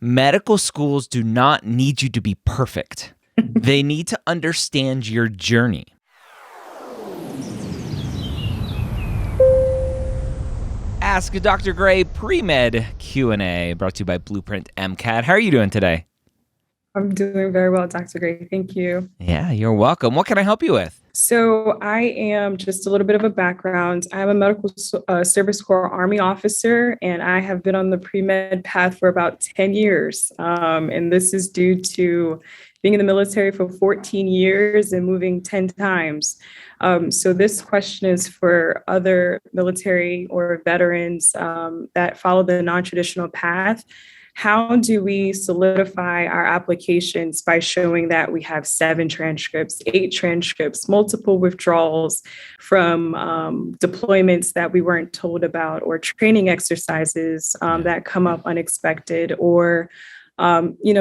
Medical schools do not need you to be perfect. They need to understand your journey. Ask Dr. Gray Pre-Med Q&A, brought to you by Blueprint MCAT. How are you doing today? I'm doing very well, Dr. Gray. Thank you. Yeah, you're welcome. What can I help you with? So I am just a little bit of a background. I'm a medical service corps Army officer, and I have been on the pre-med path for about 10 years. And this is due to being in the military for 14 years and moving 10 times. So this question is for other military or veterans that follow the non-traditional path. How do we solidify our applications by showing that we have 7 transcripts, 8 transcripts, multiple withdrawals from deployments that we weren't told about, or training exercises that come up unexpected, or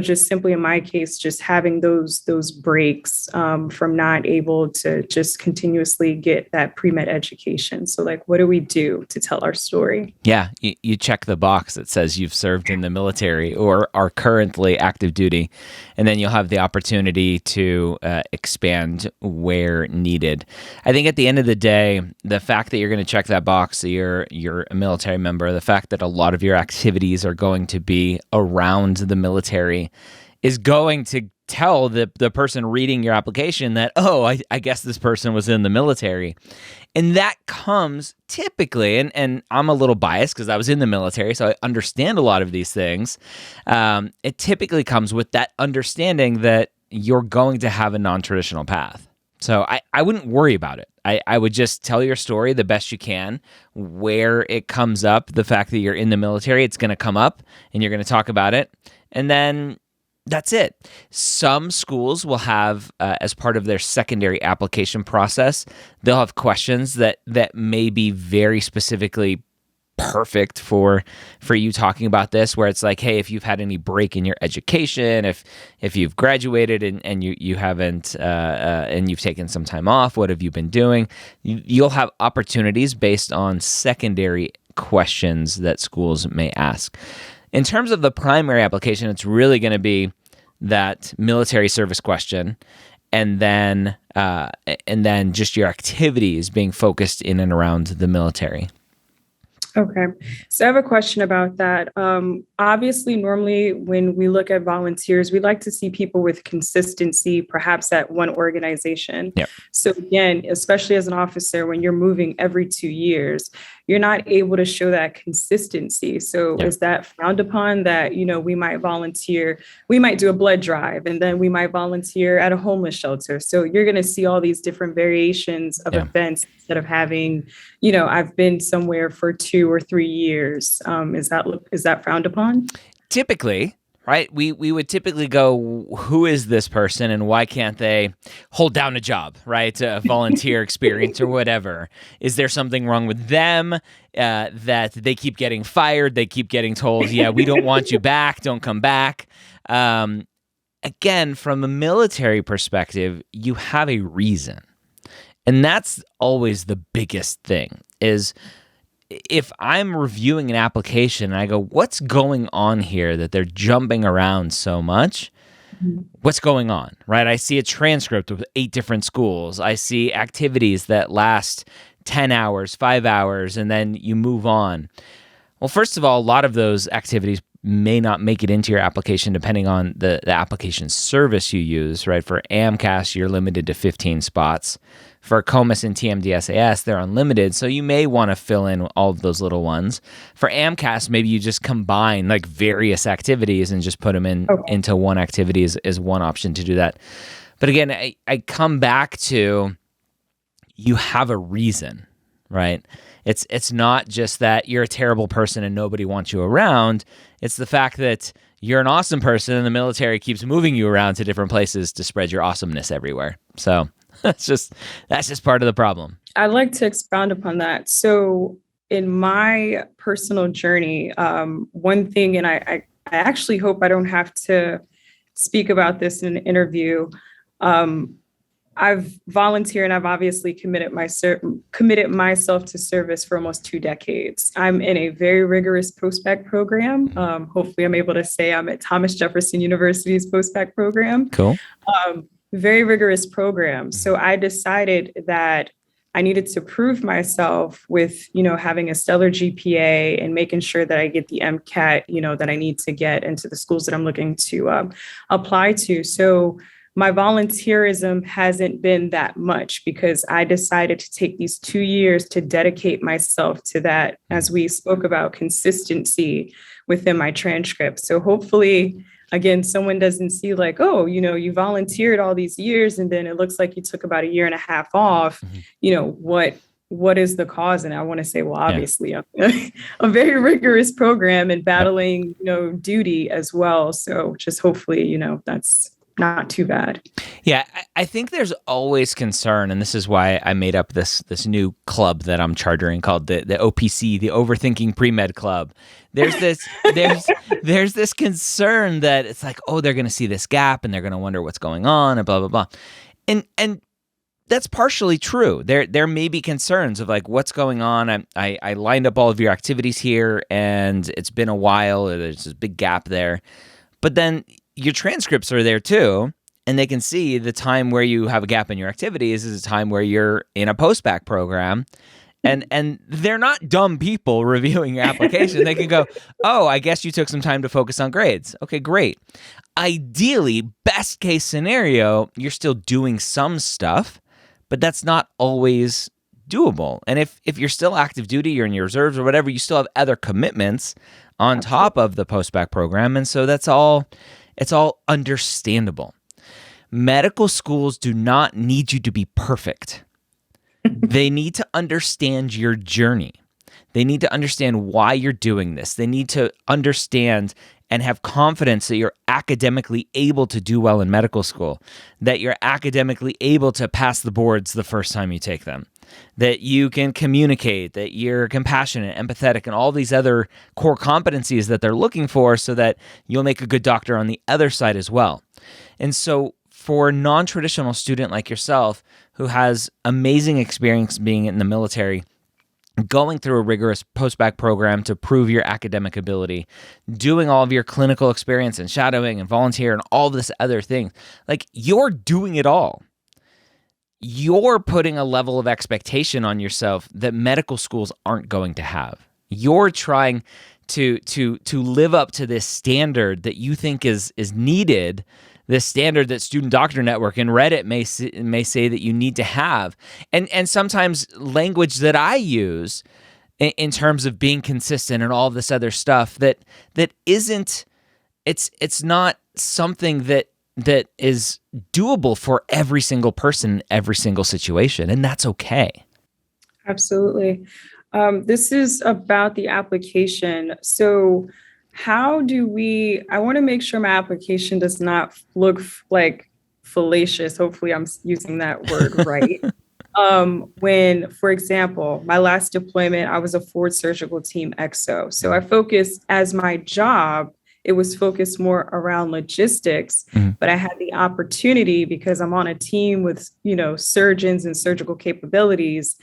just simply in my case, just having those breaks from not able to just continuously get that pre-med education. So what do we do to tell our story? Yeah, you check the box that says you've served in the military or are currently active duty, and then you'll have the opportunity to expand where needed. I think at the end of the day, the fact that you're going to check that box, that you're a military member, the fact that a lot of your activities are going to be around the military is going to tell the person reading your application that, I guess this person was in the military. And that comes typically, and I'm a little biased because I was in the military, so I understand a lot of these things. It typically comes with that understanding that you're going to have a non-traditional path. So I wouldn't worry about it. I would just tell your story the best you can. Where it comes up, the fact that you're in the military, it's going to come up and you're going to talk about it. And then that's it. Some schools will have, as part of their secondary application process, they'll have questions that may be very specifically perfect for you talking about this, where it's like, hey, if you've had any break in your education, if you've graduated and you haven't and you've taken some time off, what have you been doing? You'll have opportunities based on secondary questions that schools may ask. In terms of the primary application, it's really going to be that military service question, and then just your activities being focused in and around the military. Okay. So I have a question about that. Obviously, normally when we look at volunteers, we like to see people with consistency, perhaps at one organization. Yep. So again, especially as an officer, when you're moving every 2 years, you're not able to show that consistency. So Yep. Is that frowned upon that, we might volunteer, we might do a blood drive, and then we might volunteer at a homeless shelter. So you're going to see all these different variations of events instead of having, I've been somewhere for 2 or 3 years. Is that frowned upon? Typically, right? We would typically go, who is this person and why can't they hold down a job, right? A volunteer experience or whatever. Is there something wrong with them that they keep getting fired? They keep getting told, yeah, we don't want you back. Don't come back. Again, from a military perspective, you have a reason. And that's always the biggest thing is, if I'm reviewing an application and I go, what's going on here that they're jumping around so much? Mm-hmm. What's going on, right? I see a transcript with 8 different schools. I see activities that last 10 hours, 5 hours, and then you move on. Well, first of all, a lot of those activities may not make it into your application depending on the application service you use, right? For AMCAS, you're limited to 15 spots. For COMAS and TMDSAS, they're unlimited, so you may want to fill in all of those little ones. For AMCAS, maybe you just combine various activities and just put them into one activity is one option to do that. But again, I come back to, you have a reason, right? It's not just that you're a terrible person and nobody wants you around. It's the fact that you're an awesome person and the military keeps moving you around to different places to spread your awesomeness everywhere. So that's just part of the problem. I'd like to expound upon that. So in my personal journey, one thing, and I actually hope I don't have to speak about this in an interview, I've volunteered and I've obviously committed myself to service for almost 2 decades. I'm in a very rigorous post-bac program. Hopefully, I'm able to say I'm at Thomas Jefferson University's post-bac program. Cool. Very rigorous program. So I decided that I needed to prove myself with, having a stellar GPA and making sure that I get the MCAT, that I need to get into the schools that I'm looking to apply to. So my volunteerism hasn't been that much because I decided to take these 2 years to dedicate myself to that, as we spoke about consistency within my transcript. So hopefully, again, someone doesn't see like, oh, you volunteered all these years and then it looks like you took about a year and a half off. What is the cause? And I want to say, well, obviously, a very rigorous program and battling, duty as well. So just hopefully, that's not too bad. Yeah, I think there's always concern, and this is why I made up this new club that I'm chartering called the OPC, the Overthinking Pre-Med Club. There's this concern that it's like, oh, they're going to see this gap and they're going to wonder what's going on and blah blah blah, and that's partially true. There may be concerns of like what's going on. I lined up all of your activities here, and it's been a while. There's this big gap there, but then your transcripts are there too, and they can see the time where you have a gap in your activities is a time where you're in a post-bac program, and they're not dumb people reviewing your application. They can go, oh, I guess you took some time to focus on grades. Okay, great. Ideally, best case scenario, you're still doing some stuff, but that's not always doable. And if you're still active duty, you're in your reserves or whatever, you still have other commitments on top of the post-bac program, and so it's all understandable. Medical schools do not need you to be perfect. They need to understand your journey. They need to understand why you're doing this. They need to understand and have confidence that you're academically able to do well in medical school, that you're academically able to pass the boards the first time you take them, that you can communicate, that you're compassionate, empathetic, and all these other core competencies that they're looking for so that you'll make a good doctor on the other side as well. And so for a non-traditional student like yourself who has amazing experience being in the military, going through a rigorous post-bac program to prove your academic ability, doing all of your clinical experience and shadowing and volunteer and all this other thing, like you're doing it all. You're putting a level of expectation on yourself that medical schools aren't going to have. You're trying to live up to this standard that you think is needed, this standard that Student Doctor Network and Reddit may say that you need to have. And sometimes language that I use in terms of being consistent and all this other stuff that isn't, it's not something that is doable for every single person, every single situation, and that's okay. Absolutely. This is about the application. So how do I want to make sure my application does not look like fallacious. Hopefully I'm using that word right. When, for example, my last deployment, I was a forward surgical team XO. So I focused as my job, it was focused more around logistics, but I had the opportunity because I'm on a team with, surgeons and surgical capabilities.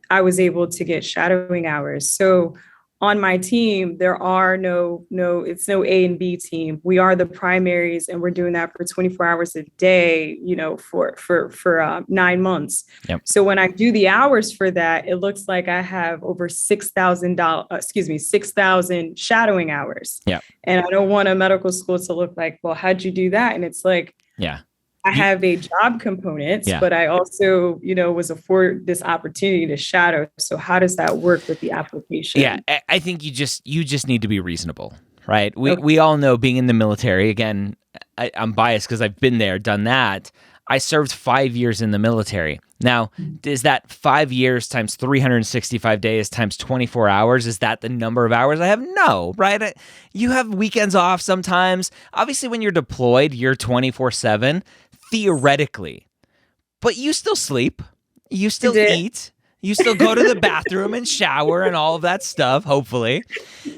I was able to get shadowing hours. So on my team, there are it's no A and B team. We are the primaries, and we're doing that for 24 hours a day, for 9 months. Yep. So when I do the hours for that, it looks like I have over 6,000 shadowing hours. Yeah. And I don't want a medical school to look like, well, how'd you do that? And it's like, yeah. I have a job component, but I also, was afforded this opportunity to shadow. So how does that work with the application? Yeah, I think you just need to be reasonable, right? We all know being in the military, again, I'm biased because I've been there, done that. I served 5 years in the military. Now, is that 5 years times 365 days times 24 hours? Is that the number of hours I have? No, right? You have weekends off sometimes. Obviously, when you're deployed, you're 24/7. Theoretically, but you still sleep, you still eat, you still go to the bathroom and shower and all of that stuff, hopefully.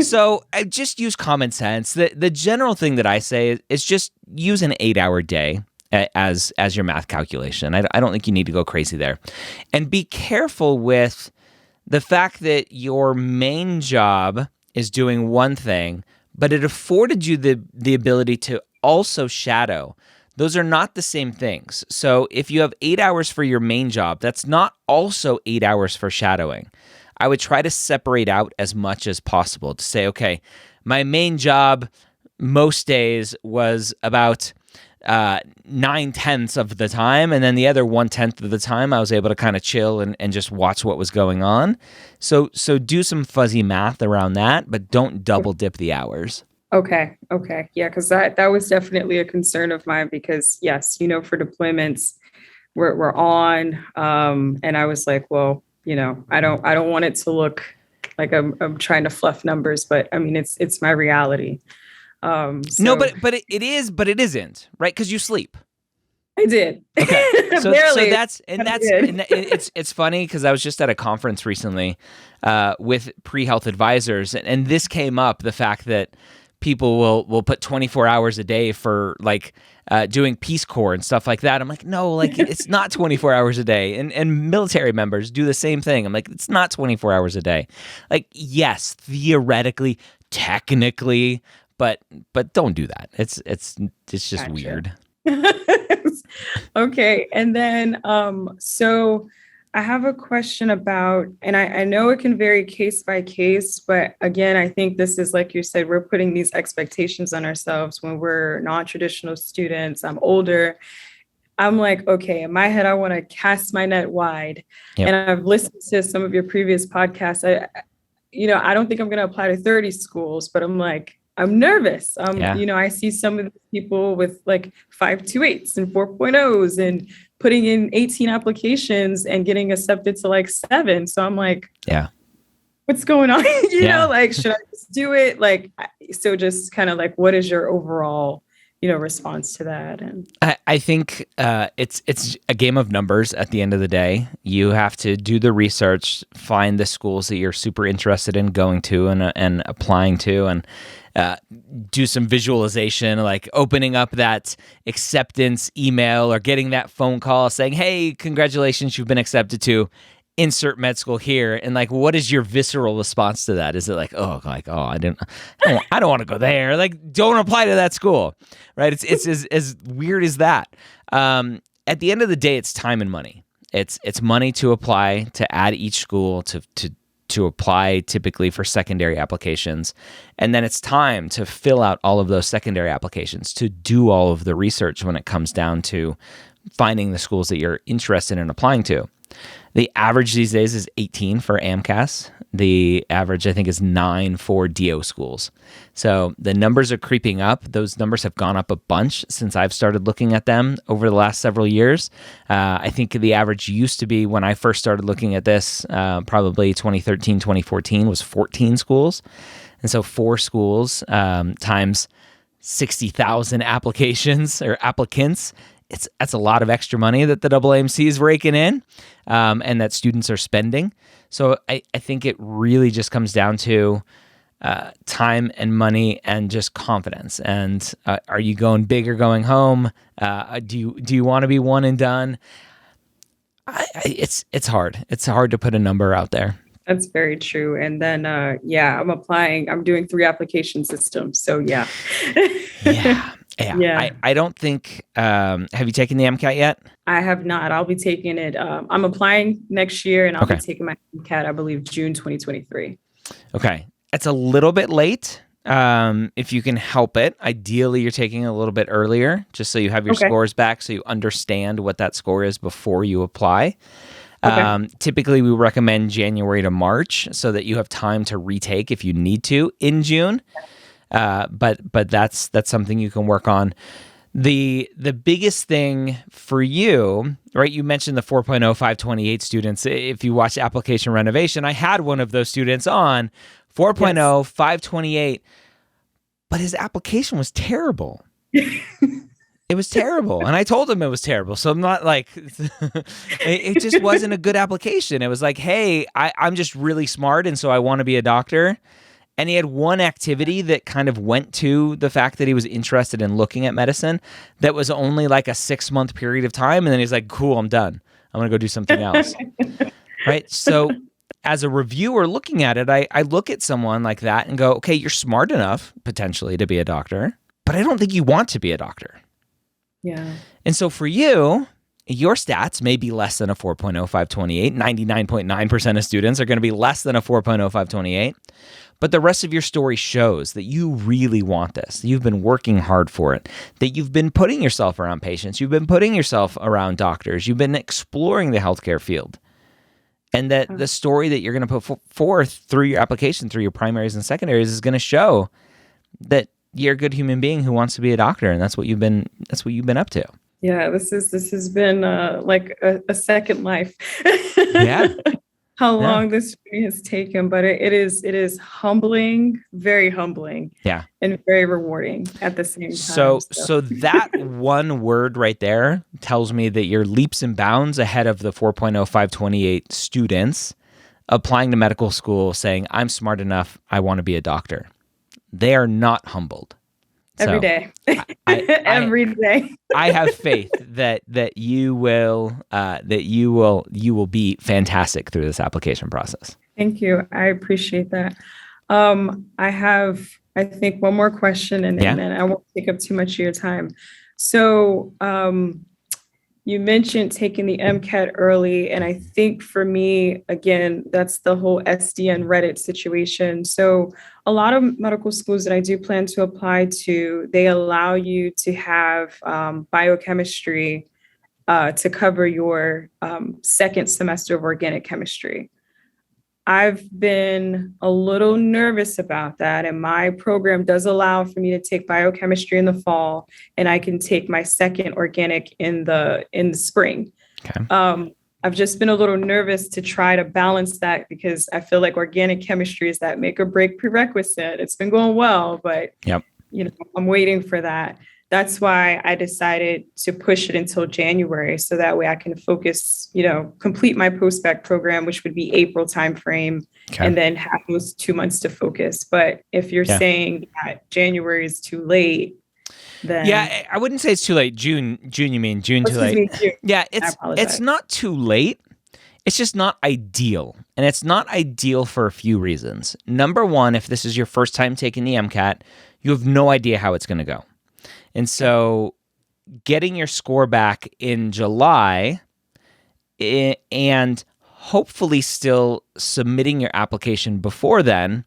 So I just use common sense. The general thing that I say is just use an 8-hour day as your math calculation. I don't think you need to go crazy there. And be careful with the fact that your main job is doing one thing, but it afforded you the ability to also shadow. Those are not the same things. So if you have 8 hours for your main job, that's not also 8 hours for shadowing. I would try to separate out as much as possible to say, okay, my main job most days was about 9/10 of the time, and then the other 1/10 of the time I was able to kind of chill and just watch what was going on. So do some fuzzy math around that, but don't double dip the hours. Okay. Yeah, because that was definitely a concern of mine because yes, for deployments we're on. And I was like, well, I don't want it to look like I'm trying to fluff numbers, but I mean it's my reality. No, but it is, but it isn't, right? Because you sleep. I did. Okay. So Barely. It's funny because I was just at a conference recently with pre-health advisors, and this came up, the fact that people will put 24 hours a day for like doing Peace Corps and stuff like that. I'm like, no, like it's not 24 hours a day. And military members do the same thing. I'm like, it's not 24 hours a day. Like, yes, theoretically, technically, but don't do that. It's just Gotcha. Weird. Okay. And then, so I have a question about, and I know it can vary case by case, but again, I think this is, like you said, we're putting these expectations on ourselves when we're non-traditional students. I'm older. I'm like, okay, in my head, I want to cast my net wide. Yep. And I've listened to some of your previous podcasts. I don't think I'm going to apply to 30 schools, but I'm like, I'm nervous. I see some of the people with like 5.28s and 4.0s and putting in 18 applications and getting accepted to like 7. So I'm like, yeah, what's going on? Like, should I just do it? Like, so just kind of like, what is your overall, response to that? And I think it's a game of numbers at the end of the day. You have to do the research, find the schools that you're super interested in going to and applying to, and do some visualization, like opening up that acceptance email or getting that phone call saying, hey, congratulations, you've been accepted to insert med school here. And like, what is your visceral response to that? Is it like, oh, I don't want to go there. Like, don't apply to that school, right? It's as weird as that. At the end of the day, it's time and money. It's money to apply, to add each school, to apply typically for secondary applications. And then it's time to fill out all of those secondary applications, to do all of the research when it comes down to finding the schools that you're interested in applying to. The average these days is 18 for AMCAS. The average, I think, is 9 for DO schools. So the numbers are creeping up. Those numbers have gone up a bunch since I've started looking at them over the last several years. I think the average used to be, when I first started looking at this, probably 2013, 2014, was 14 schools. And so 4 schools times 60,000 applications or applicants, that's a lot of extra money that the AAMC is raking in, and that students are spending. So I think it really just comes down to time and money and just confidence. And are you going big or going home? Do you want to be one and done? It's hard. It's hard to put a number out there. That's very true. And then, I'm doing 3 application systems. So yeah. Yeah. I don't think, have you taken the MCAT yet? I have not. I'll be taking it. I'm applying next year, and I'll be taking my MCAT, I believe, June 2023. Okay. It's a little bit late. If you can help it, ideally you're taking it a little bit earlier, just so you have your scores back, so you understand what that score is before you apply. Typically we recommend January to March so that you have time to retake if you need to in June. But that's something you can work on. The biggest thing for you, right? You mentioned the 4.0 528 students. If you watch Application Renovation, I had one of those students on 4.0 528, but his application was terrible. It was terrible. And I told him it was terrible. So I'm not like, it just wasn't a good application. It was like, hey, I'm just really smart, and so I want to be a doctor. And he had one activity that kind of went to the fact that he was interested in looking at medicine that was only like a 6-month period of time. And then he's like, cool, I'm done. I'm going to go do something else. Right. So as a reviewer looking at it, I look at someone like that and go, okay, you're smart enough potentially to be a doctor, but I don't think you want to be a doctor. Yeah. And so for you, your stats may be less than a 4.0 528. 99.9% of students are going to be less than a 4.0 528. But the rest of your story shows that you really want this, that you've been working hard for it, that you've been putting yourself around patients, you've been putting yourself around doctors, you've been exploring the healthcare field, and that the story that you're going to put forth through your application, through your primaries and secondaries, is going to show that you're a good human being who wants to be a doctor, and that's what you've been up to. Yeah, this has been like a second life. Yeah. How long this journey has taken, but it is humbling, very humbling, and very rewarding at the same time. So that one word right there tells me that you're leaps and bounds ahead of the 4.0 528 students applying to medical school saying, I'm smart enough, I want to be a doctor. They are not humbled. Every day. Every day. I have faith that you will be fantastic through this application process. Thank you. I appreciate that. I have, I think, one more question, and then I won't take up too much of your time. So you mentioned taking the MCAT early, and I think for me, again, that's the whole SDN Reddit situation. So a lot of medical schools that I do plan to apply to, they allow you to have biochemistry to cover your second semester of organic chemistry. I've been a little nervous about that, and my program does allow for me to take biochemistry in the fall, and I can take my second organic in the spring. Okay. I've just been a little nervous to try to balance that because I feel like organic chemistry is that make or break prerequisite. It's been going well, but I'm waiting for that. That's why I decided to push it until January, so that way I can focus, complete my post-bac program, which would be April timeframe, and then have those 2 months to focus. But if you're saying that January is too late, then I wouldn't say it's too late. June, you mean June too late? June. Yeah, it's not too late. It's just not ideal, and it's not ideal for a few reasons. Number one, if this is your first time taking the MCAT, you have no idea how it's going to go. And so getting your score back in July and hopefully still submitting your application before then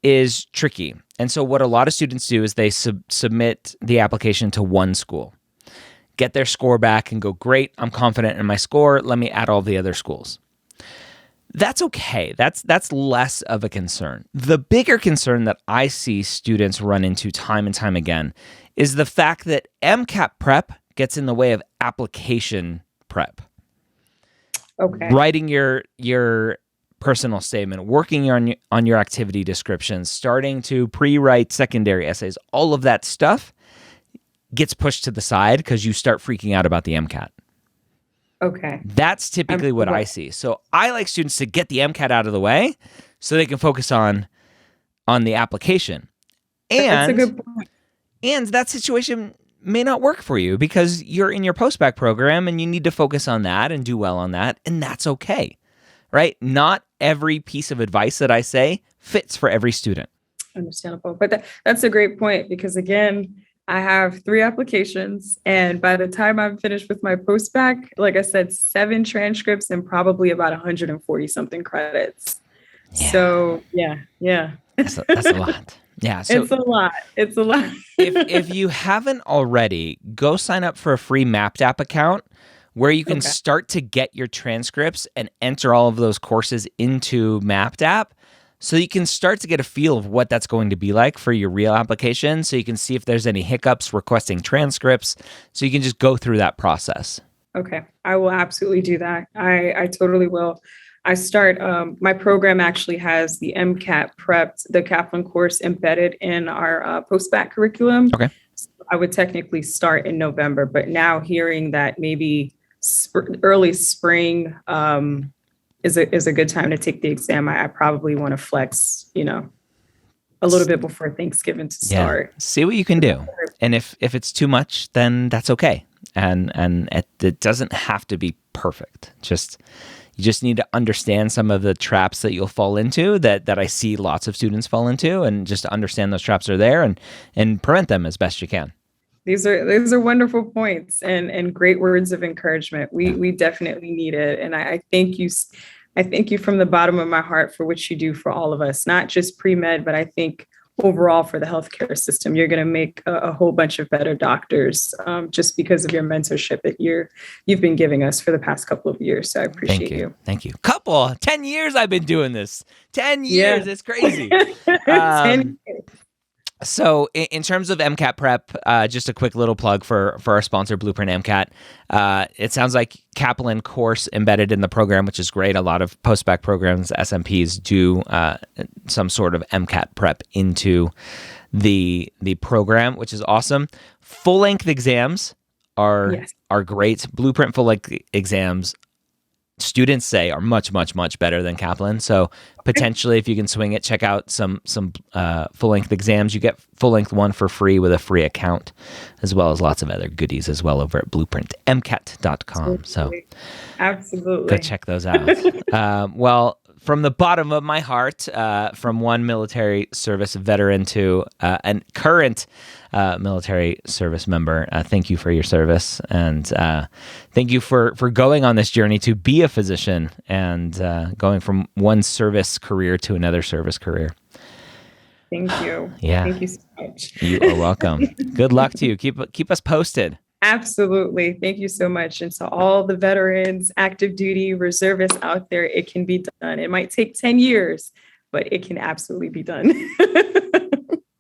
is tricky. And so what a lot of students do is they submit the application to one school, get their score back and go, great, I'm confident in my score. Let me add all the other schools. That's okay. That's less of a concern. The bigger concern that I see students run into time and time again is the fact that Mcat Prep gets in the way of application prep. Okay. Writing your personal statement, working on your activity descriptions, starting to pre-write secondary essays, all of that stuff gets pushed to the side because you start freaking out about the MCAT. Okay. That's typically what I see. So I like students to get the MCAT out of the way so they can focus on the application. And that's a good point. And that situation may not work for you because you're in your post-bac program and you need to focus on that and do well on that, and that's okay, right? Not every piece of advice that I say fits for every student. Understandable. But that's a great point because, again, I have 3 applications, and by the time I'm finished with my post-bac, like I said, 7 transcripts and probably about 140 something credits. Yeah. So yeah. That's a lot. Yeah. So It's a lot. if you haven't already, go sign up for a free MapDap account where you can start to get your transcripts and enter all of those courses into MapDap. So you can start to get a feel of what that's going to be like for your real application. So you can see if there's any hiccups requesting transcripts. So you can just go through that process. Okay. I will absolutely do that. I totally will. I start, my program actually has the Mcat Prep, the Kaplan course embedded in our post-bac curriculum. Okay. So I would technically start in November, but now hearing that maybe early spring is a good time to take the exam, I probably want to flex, a little bit before Thanksgiving to start. See what you can do. And if it's too much, then that's okay. And it doesn't have to be perfect. You just need to understand some of the traps that you'll fall into that I see lots of students fall into, and just to understand those traps are there and prevent them as best you can. These are wonderful points and great words of encouragement. We definitely need it. And I thank you. I thank you from the bottom of my heart for what you do for all of us, not just pre-med, but I think overall for the healthcare system. You're going to make a whole bunch of better doctors just because of your mentorship that you've been giving us for the past couple of years. So I appreciate you. Thank you. 10 years I've been doing this. 10 years. Yeah. It's crazy. 10 years. So in terms of Mcat Prep, just a quick little plug for our sponsor, Blueprint MCAT. It sounds like Kaplan course embedded in the program, which is great. A lot of post-bac programs, SMPs, do some sort of Mcat Prep into the program, which is awesome. Full-length exams are great. Blueprint full-length exams, students say, are much, much, much better than Kaplan. So potentially, if you can swing it, check out some full-length exams. You get full-length one for free with a free account, as well as lots of other goodies as well over at blueprintmcat.com. So absolutely, go check those out. Well, from the bottom of my heart, from one military service veteran to a current military service member, thank you for your service, and thank you for going on this journey to be a physician and going from one service career to another service career. Thank you. Yeah. Thank you so much. You are welcome. Good luck to you. Keep us posted. Absolutely. Thank you so much. And to all the veterans, active duty, reservists out there, it can be done. It might take 10 years, but it can absolutely be done.